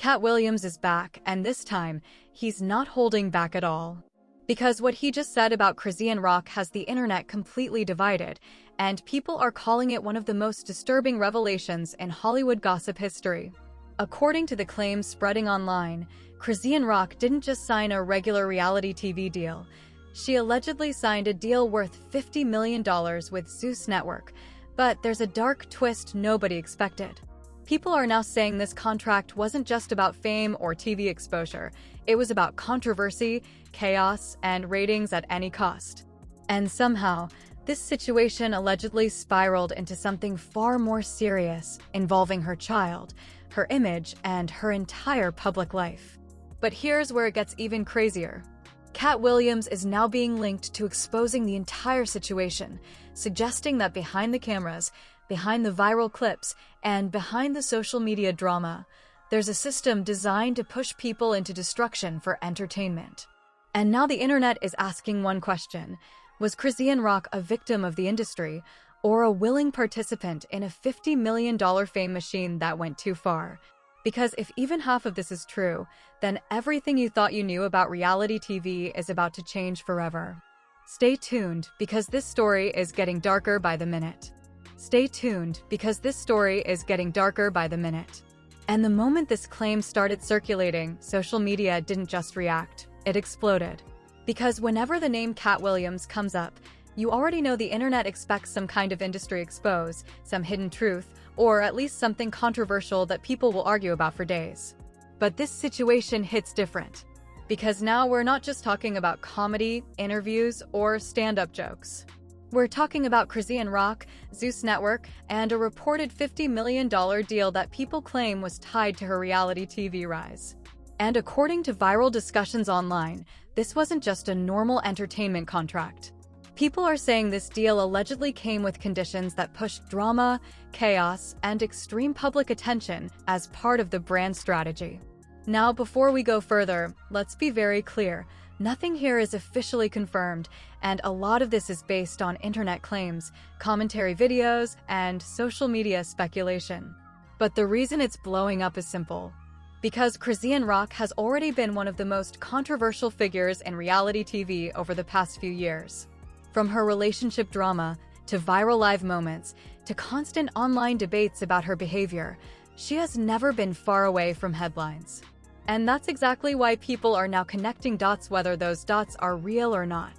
Katt Williams is back, and this time, he's not holding back at all. Because what he just said about Chrisean Rock has the internet completely divided, and people are calling it one of the most disturbing revelations in Hollywood gossip history. According to the claims spreading online, Chrisean Rock didn't just sign a regular reality TV deal. She allegedly signed a deal worth $50 million with Zeus Network, but there's a dark twist nobody expected. People are now saying this contract wasn't just about fame or TV exposure. It was about controversy, chaos, and ratings at any cost. And somehow, this situation allegedly spiraled into something far more serious, involving her child, her image, and her entire public life. But here's where it gets even crazier. Katt Williams is now being linked to exposing the entire situation, suggesting that behind the cameras, behind the viral clips, and behind the social media drama, there's a system designed to push people into destruction for entertainment. And now the internet is asking one question: was Chrisean Rock a victim of the industry, or a willing participant in a $50 million fame machine that went too far? Because if even half of this is true, then everything you thought you knew about reality TV is about to change forever. Stay tuned, because this story is getting darker by the minute. Stay tuned, because this story is getting darker by the minute. And the moment this claim started circulating, social media didn't just react, it exploded. Because whenever the name Katt Williams comes up, you already know the internet expects some kind of industry expose, some hidden truth, or at least something controversial that people will argue about for days. But this situation hits different. Because now we're not just talking about comedy, interviews, or stand-up jokes. We're talking about Chrisean Rock, Zeus Network, and a reported $50 million deal that people claim was tied to her reality TV rise. And according to viral discussions online, this wasn't just a normal entertainment contract. People are saying this deal allegedly came with conditions that pushed drama, chaos, and extreme public attention as part of the brand strategy. Now, before we go further, let's be very clear. Nothing here is officially confirmed, and a lot of this is based on internet claims, commentary videos, and social media speculation. But the reason it's blowing up is simple. Because Chrisean Rock has already been one of the most controversial figures in reality TV over the past few years. From her relationship drama, to viral live moments, to constant online debates about her behavior, she has never been far away from headlines. And that's exactly why people are now connecting dots, whether those dots are real or not.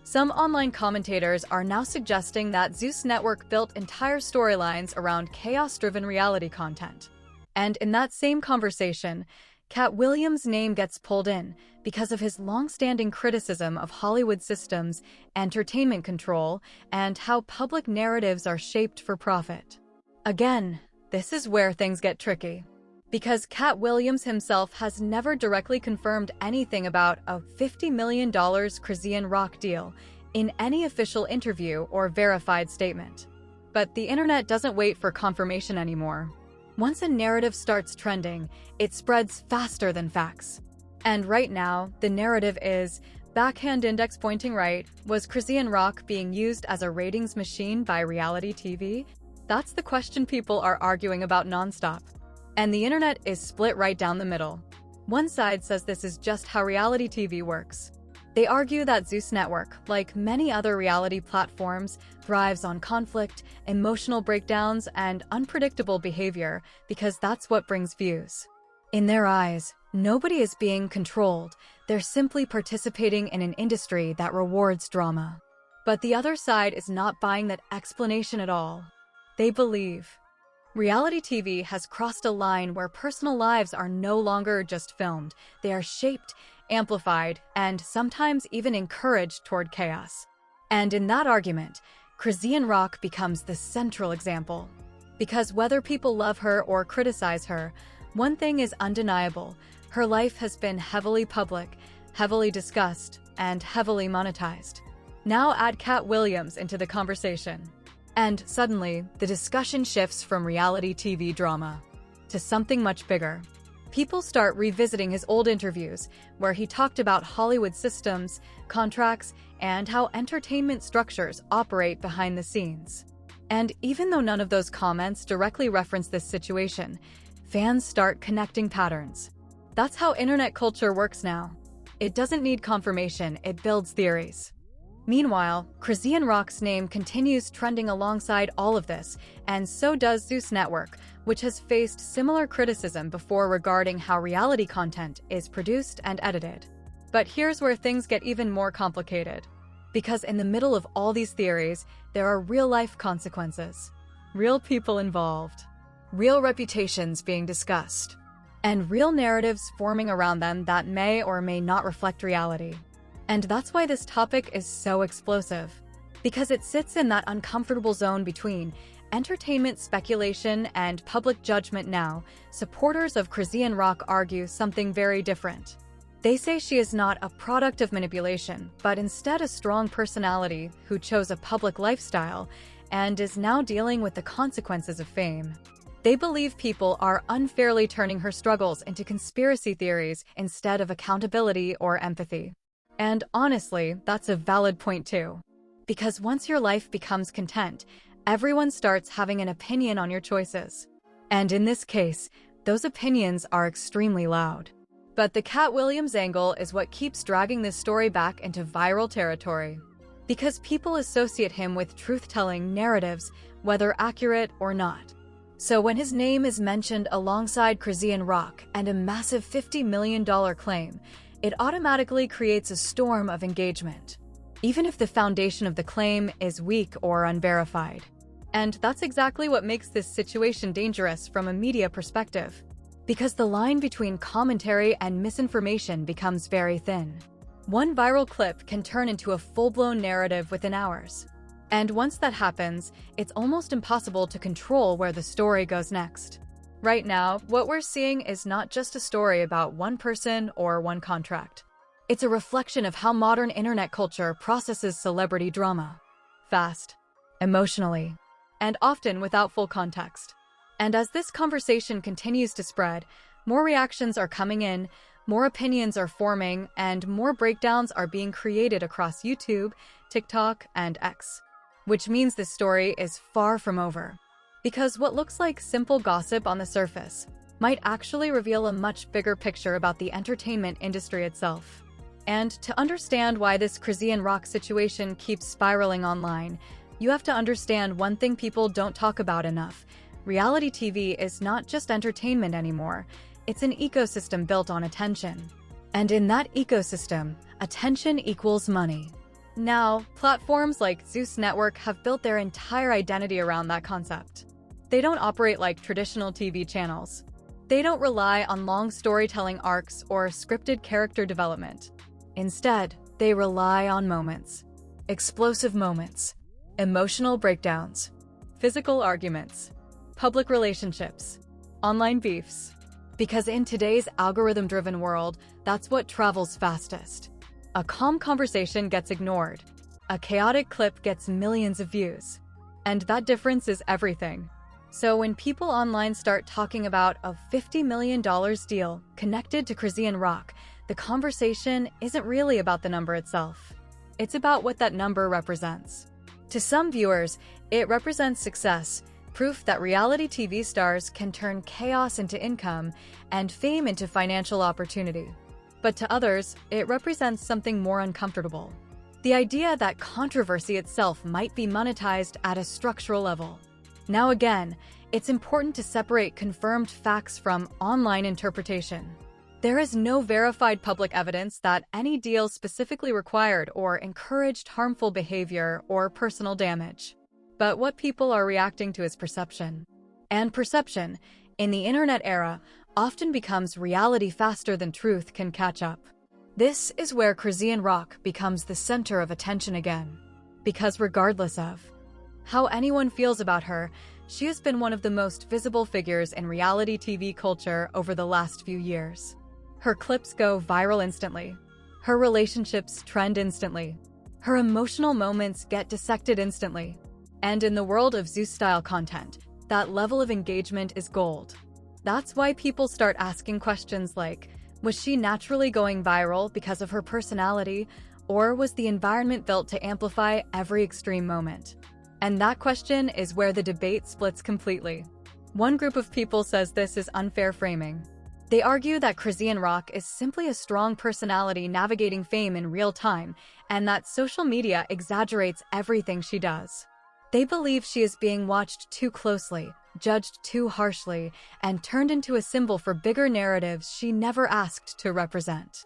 Some online commentators are now suggesting that Zeus Network built entire storylines around chaos-driven reality content. And in that same conversation, Katt Williams' name gets pulled in because of his long-standing criticism of Hollywood systems, entertainment control, and how public narratives are shaped for profit. Again, this is where things get tricky. Because Katt Williams himself has never directly confirmed anything about a $50 million Chrisean Rock deal in any official interview or verified statement. But the internet doesn't wait for confirmation anymore. Once a narrative starts trending, it spreads faster than facts. And right now, the narrative is, backhand index pointing right, was Chrisean Rock being used as a ratings machine by reality TV? That's the question people are arguing about nonstop. And the internet is split right down the middle. One side says this is just how reality TV works. They argue that Zeus Network, like many other reality platforms, thrives on conflict, emotional breakdowns, and unpredictable behavior because that's what brings views. In their eyes, nobody is being controlled. They're simply participating in an industry that rewards drama. But the other side is not buying that explanation at all. They believe reality TV has crossed a line where personal lives are no longer just filmed. They are shaped, amplified, and sometimes even encouraged toward chaos. And in that argument, Chrisean Rock becomes the central example. Because whether people love her or criticize her, one thing is undeniable: her life has been heavily public, heavily discussed, and heavily monetized. Now add Katt Williams into the conversation. And suddenly, the discussion shifts from reality TV drama to something much bigger. People start revisiting his old interviews, where he talked about Hollywood systems, contracts, and how entertainment structures operate behind the scenes. And even though none of those comments directly reference this situation, fans start connecting patterns. That's how internet culture works now. It doesn't need confirmation, it builds theories. Meanwhile, Chrisean Rock's name continues trending alongside all of this, and so does Zeus Network, which has faced similar criticism before regarding how reality content is produced and edited. But here's where things get even more complicated. Because in the middle of all these theories, there are real-life consequences. Real people involved. Real reputations being discussed. And real narratives forming around them that may or may not reflect reality. And that's why this topic is so explosive. Because it sits in that uncomfortable zone between entertainment speculation and public judgment now. Supporters of Chrisean Rock argue something very different. They say she is not a product of manipulation, but instead a strong personality who chose a public lifestyle and is now dealing with the consequences of fame. They believe people are unfairly turning her struggles into conspiracy theories instead of accountability or empathy. And honestly, that's a valid point too. Because once your life becomes content, everyone starts having an opinion on your choices. And in this case, those opinions are extremely loud. But the Katt Williams angle is what keeps dragging this story back into viral territory. Because people associate him with truth-telling narratives, whether accurate or not. So when his name is mentioned alongside Chrisean Rock and a massive $50 million claim, it automatically creates a storm of engagement, even if the foundation of the claim is weak or unverified. And that's exactly what makes this situation dangerous from a media perspective. Because the line between commentary and misinformation becomes very thin. One viral clip can turn into a full-blown narrative within hours. And once that happens, it's almost impossible to control where the story goes next. Right now, what we're seeing is not just a story about one person or one contract. It's a reflection of how modern internet culture processes celebrity drama. Fast, emotionally, and often without full context. And as this conversation continues to spread, more reactions are coming in, more opinions are forming, and more breakdowns are being created across YouTube, TikTok, and X. Which means this story is far from over. Because what looks like simple gossip on the surface might actually reveal a much bigger picture about the entertainment industry itself. And to understand why this Chrisean Rock situation keeps spiraling online, you have to understand one thing people don't talk about enough. Reality TV is not just entertainment anymore. It's an ecosystem built on attention. And in that ecosystem, attention equals money. Now, platforms like Zeus Network have built their entire identity around that concept. They don't operate like traditional TV channels. They don't rely on long storytelling arcs or scripted character development. Instead, they rely on moments. Explosive moments. Emotional breakdowns. Physical arguments. Public relationships. Online beefs. Because in today's algorithm-driven world, that's what travels fastest. A calm conversation gets ignored. A chaotic clip gets millions of views. And that difference is everything. So when people online start talking about a $50 million deal connected to Chrisean Rock, the conversation isn't really about the number itself. It's about what that number represents. To some viewers, it represents success, proof that reality TV stars can turn chaos into income and fame into financial opportunity. But to others, it represents something more uncomfortable. The idea that controversy itself might be monetized at a structural level. Now again, it's important to separate confirmed facts from online interpretation. There is no verified public evidence that any deal specifically required or encouraged harmful behavior or personal damage. But what people are reacting to is perception. And perception, in the internet era, often becomes reality faster than truth can catch up. This is where Chrisean Rock becomes the center of attention again. Because regardless of how anyone feels about her, she has been one of the most visible figures in reality TV culture over the last few years. Her clips go viral instantly. Her relationships trend instantly. Her emotional moments get dissected instantly. And in the world of Zeus-style content, that level of engagement is gold. That's why people start asking questions like, was she naturally going viral because of her personality, or was the environment built to amplify every extreme moment? And that question is where the debate splits completely. One group of people says this is unfair framing. They argue that Chrisean Rock is simply a strong personality navigating fame in real time, and that social media exaggerates everything she does. They believe she is being watched too closely, judged too harshly, and turned into a symbol for bigger narratives she never asked to represent.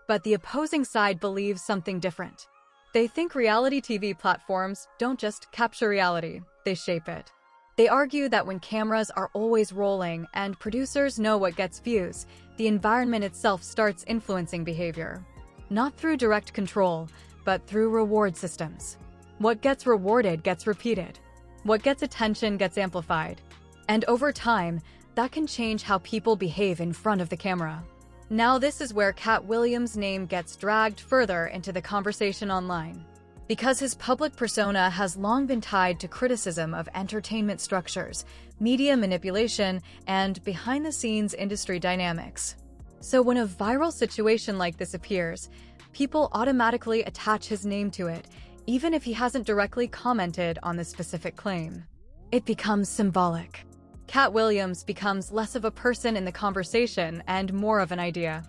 But the opposing side believes something different. They think reality TV platforms don't just capture reality, they shape it. They argue that when cameras are always rolling and producers know what gets views, the environment itself starts influencing behavior. Not through direct control, but through reward systems. What gets rewarded gets repeated. What gets attention gets amplified. And over time, that can change how people behave in front of the camera. Now this is where Katt Williams' name gets dragged further into the conversation online. Because his public persona has long been tied to criticism of entertainment structures, media manipulation, and behind-the-scenes industry dynamics. So when a viral situation like this appears, people automatically attach his name to it, even if he hasn't directly commented on the specific claim. It becomes symbolic. Katt Williams becomes less of a person in the conversation and more of an idea.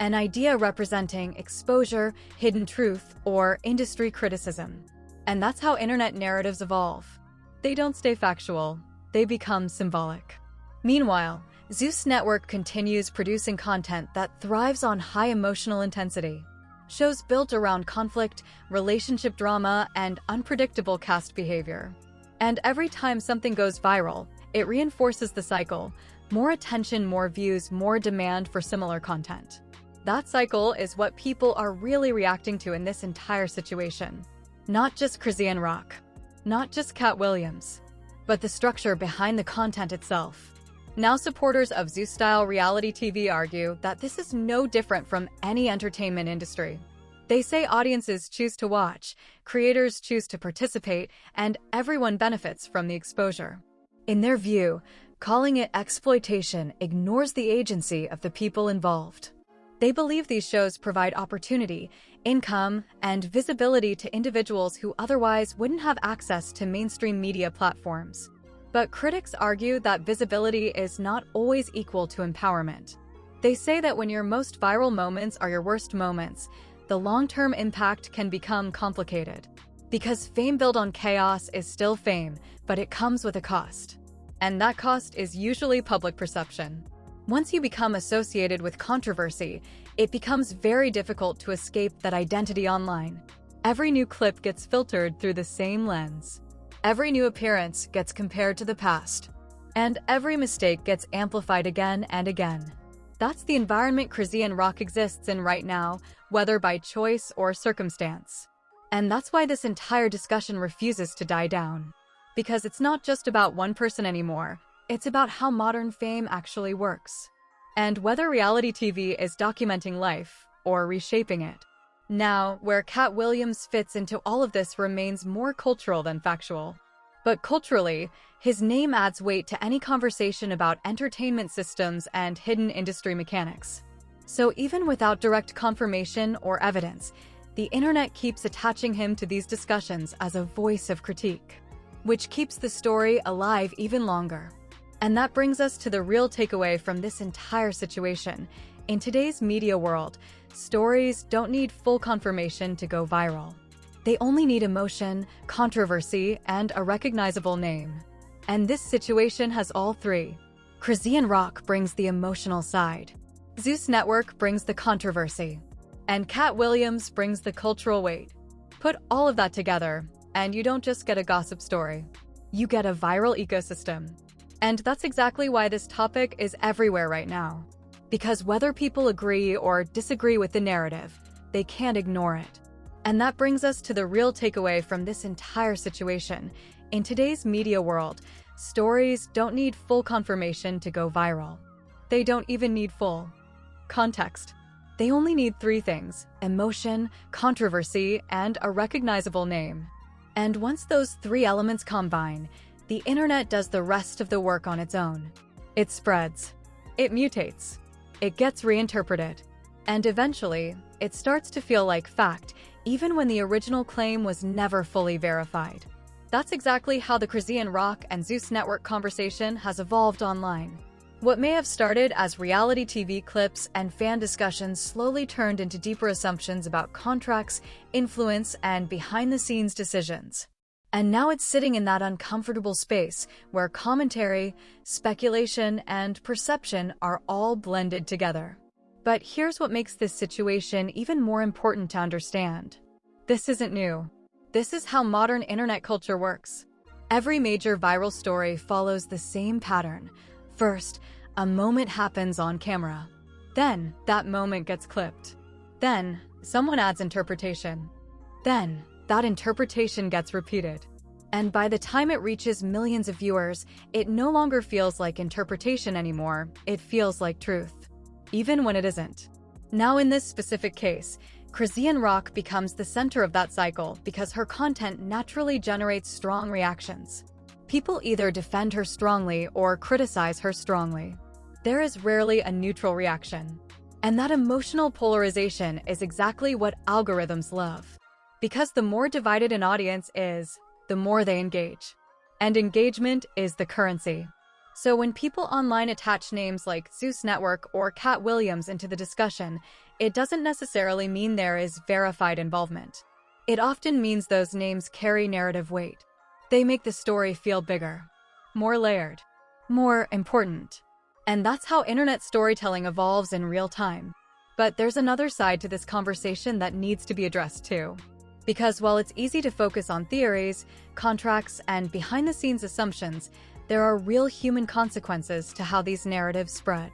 An idea representing exposure, hidden truth, or industry criticism. And that's how internet narratives evolve. They don't stay factual, they become symbolic. Meanwhile, Zeus Network continues producing content that thrives on high emotional intensity. Shows built around conflict, relationship drama, and unpredictable cast behavior. And every time something goes viral, it reinforces the cycle. More attention, more views, more demand for similar content. That cycle is what people are really reacting to in this entire situation. Not just Chrisean Rock, not just Katt Williams, but the structure behind the content itself. Now supporters of Zeus-style reality TV argue that this is no different from any entertainment industry. They say audiences choose to watch, creators choose to participate, and everyone benefits from the exposure. In their view, calling it exploitation ignores the agency of the people involved. They believe these shows provide opportunity, income, and visibility to individuals who otherwise wouldn't have access to mainstream media platforms. But critics argue that visibility is not always equal to empowerment. They say that when your most viral moments are your worst moments, the long-term impact can become complicated. Because fame built on chaos is still fame, but it comes with a cost. And that cost is usually public perception. Once you become associated with controversy, it becomes very difficult to escape that identity online. Every new clip gets filtered through the same lens. Every new appearance gets compared to the past. And every mistake gets amplified again and again. That's the environment Chrisean Rock exists in right now, whether by choice or circumstance. And that's why this entire discussion refuses to die down. Because it's not just about one person anymore. It's about how modern fame actually works. And whether reality TV is documenting life or reshaping it. Now, where Katt Williams fits into all of this remains more cultural than factual. But culturally, his name adds weight to any conversation about entertainment systems and hidden industry mechanics. So even without direct confirmation or evidence, the internet keeps attaching him to these discussions as a voice of critique, which keeps the story alive even longer. And that brings us to the real takeaway from this entire situation. In today's media world, stories don't need full confirmation to go viral. They only need emotion, controversy, and a recognizable name. And this situation has all three. Chrisean Rock brings the emotional side. Zeus Network brings the controversy. And Katt Williams brings the cultural weight. Put all of that together, and you don't just get a gossip story. You get a viral ecosystem. And that's exactly why this topic is everywhere right now. Because whether people agree or disagree with the narrative, they can't ignore it. And that brings us to the real takeaway from this entire situation. In today's media world, stories don't need full confirmation to go viral. They don't even need full context. They only need three things: emotion, controversy, and a recognizable name. And once those three elements combine, the internet does the rest of the work on its own. It spreads. It mutates. It gets reinterpreted. And eventually, it starts to feel like fact, even when the original claim was never fully verified. That's exactly how the Chrisean Rock and Zeus Network conversation has evolved online. What may have started as reality TV clips and fan discussions slowly turned into deeper assumptions about contracts, influence, and behind-the-scenes decisions. And now it's sitting in that uncomfortable space where commentary, speculation, and perception are all blended together. But here's what makes this situation even more important to understand. This isn't new. This is how modern internet culture works. Every major viral story follows the same pattern. First, a moment happens on camera. Then, that moment gets clipped. Then, someone adds interpretation. Then, that interpretation gets repeated. And by the time it reaches millions of viewers, it no longer feels like interpretation anymore, it feels like truth. Even when it isn't. Now in this specific case, Chrisean Rock becomes the center of that cycle because her content naturally generates strong reactions. People either defend her strongly or criticize her strongly. There is rarely a neutral reaction. And that emotional polarization is exactly what algorithms love. Because the more divided an audience is, the more they engage. And engagement is the currency. So when people online attach names like Zeus Network or Katt into the discussion, it doesn't necessarily mean there is verified involvement. It often means those names carry narrative weight. They make the story feel bigger, more layered, more important. And that's how internet storytelling evolves in real time. But there's another side to this conversation that needs to be addressed too. Because while it's easy to focus on theories, contracts, and behind-the-scenes assumptions, there are real human consequences to how these narratives spread.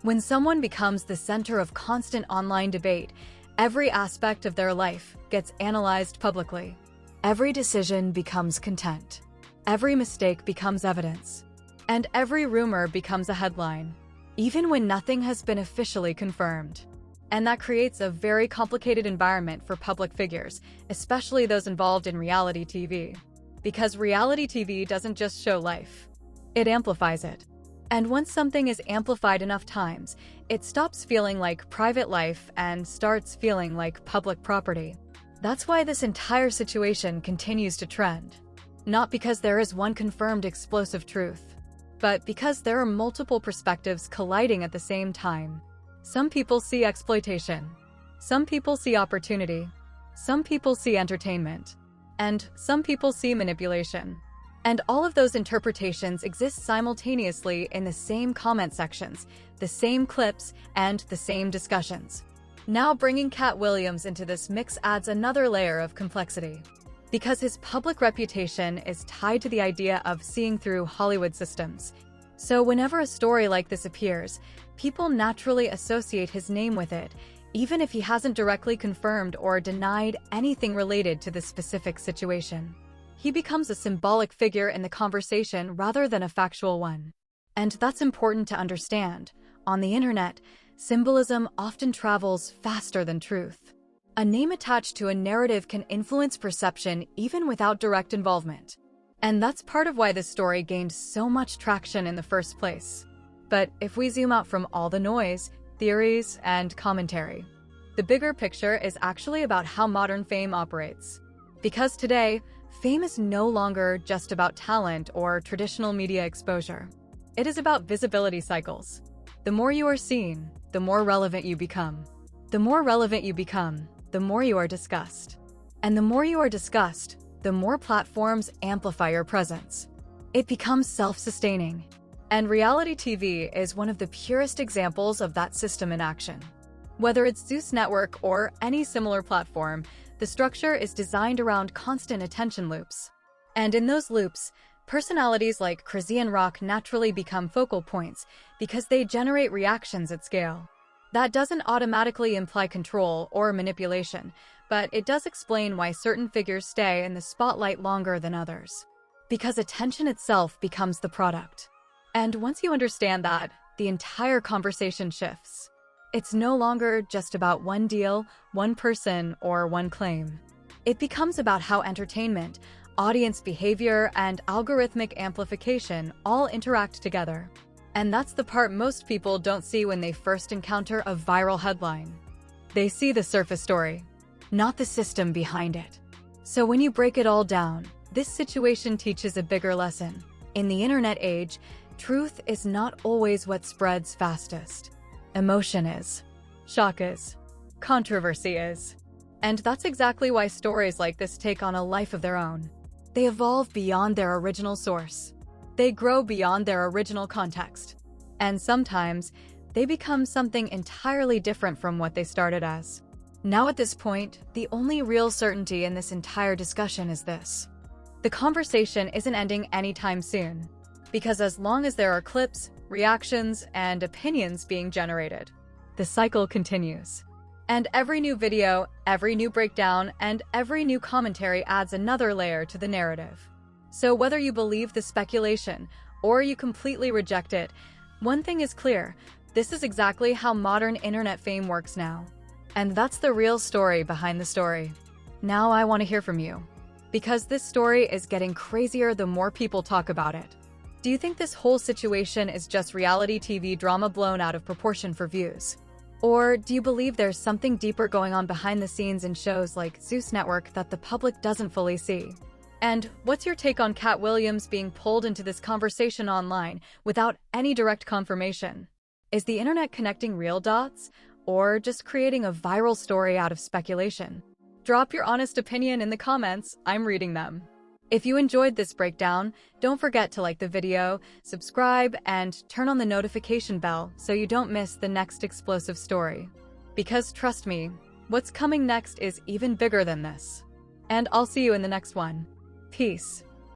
When someone becomes the center of constant online debate, every aspect of their life gets analyzed publicly. Every decision becomes content. Every mistake becomes evidence. And every rumor becomes a headline, even when nothing has been officially confirmed. And that creates a very complicated environment for public figures, especially those involved in reality TV. Because reality TV doesn't just show life, it amplifies it. And once something is amplified enough times, it stops feeling like private life and starts feeling like public property. That's why this entire situation continues to trend. Not because there is one confirmed explosive truth, but because there are multiple perspectives colliding at the same time. Some people see exploitation. Some people see opportunity. Some people see entertainment. And some people see manipulation. And all of those interpretations exist simultaneously in the same comment sections, the same clips, and the same discussions. Now bringing Katt into this mix adds another layer of complexity. Because his public reputation is tied to the idea of seeing through Hollywood systems. So whenever a story like this appears, people naturally associate his name with it, even if he hasn't directly confirmed or denied anything related to this specific situation. He becomes a symbolic figure in the conversation rather than a factual one. And that's important to understand. On the internet, symbolism often travels faster than truth. A name attached to a narrative can influence perception even without direct involvement. And that's part of why this story gained so much traction in the first place. But if we zoom out from all the noise, theories, and commentary, the bigger picture is actually about how modern fame operates. Because today, fame is no longer just about talent or traditional media exposure. It is about visibility cycles. The more you are seen, the more relevant you become. The more relevant you become, the more you are discussed. And the more you are discussed, the more platforms amplify your presence. It becomes self-sustaining. And reality TV is one of the purest examples of that system in action. Whether it's Zeus Network or any similar platform, the structure is designed around constant attention loops. And in those loops, personalities like Chrisean Rock naturally become focal points because they generate reactions at scale. That doesn't automatically imply control or manipulation, but it does explain why certain figures stay in the spotlight longer than others. Because attention itself becomes the product. And once you understand that, the entire conversation shifts. It's no longer just about one deal, one person, or one claim. It becomes about how entertainment, audience behavior, and algorithmic amplification all interact together. And that's the part most people don't see when they first encounter a viral headline. They see the surface story, not the system behind it. So when you break it all down, This situation teaches a bigger lesson. In the internet age, truth is not always what spreads fastest. Emotion is. Shock is. Controversy is. And that's exactly why stories like this take on a life of their own. They evolve beyond their original source. They grow beyond their original context. And sometimes, they become something entirely different from what they started as. Now at this point, the only real certainty in this entire discussion is this. The conversation isn't ending anytime soon, because as long as there are clips, reactions, and opinions being generated, the cycle continues. And every new video, every new breakdown, and every new commentary adds another layer to the narrative. So whether you believe the speculation or you completely reject it, one thing is clear, this is exactly how modern internet fame works now. And that's the real story behind the story. Now I want to hear from you. Because this story is getting crazier the more people talk about it. Do you think this whole situation is just reality TV drama blown out of proportion for views? Or do you believe there's something deeper going on behind the scenes in shows like Zeus Network that the public doesn't fully see? And what's your take on Katt Williams being pulled into this conversation online without any direct confirmation? Is the internet connecting real dots, or just creating a viral story out of speculation? Drop your honest opinion in the comments, I'm reading them. If you enjoyed this breakdown, don't forget to like the video, subscribe, and turn on the notification bell so you don't miss the next explosive story. Because trust me, what's coming next is even bigger than this. And I'll see you in the next one. Peace.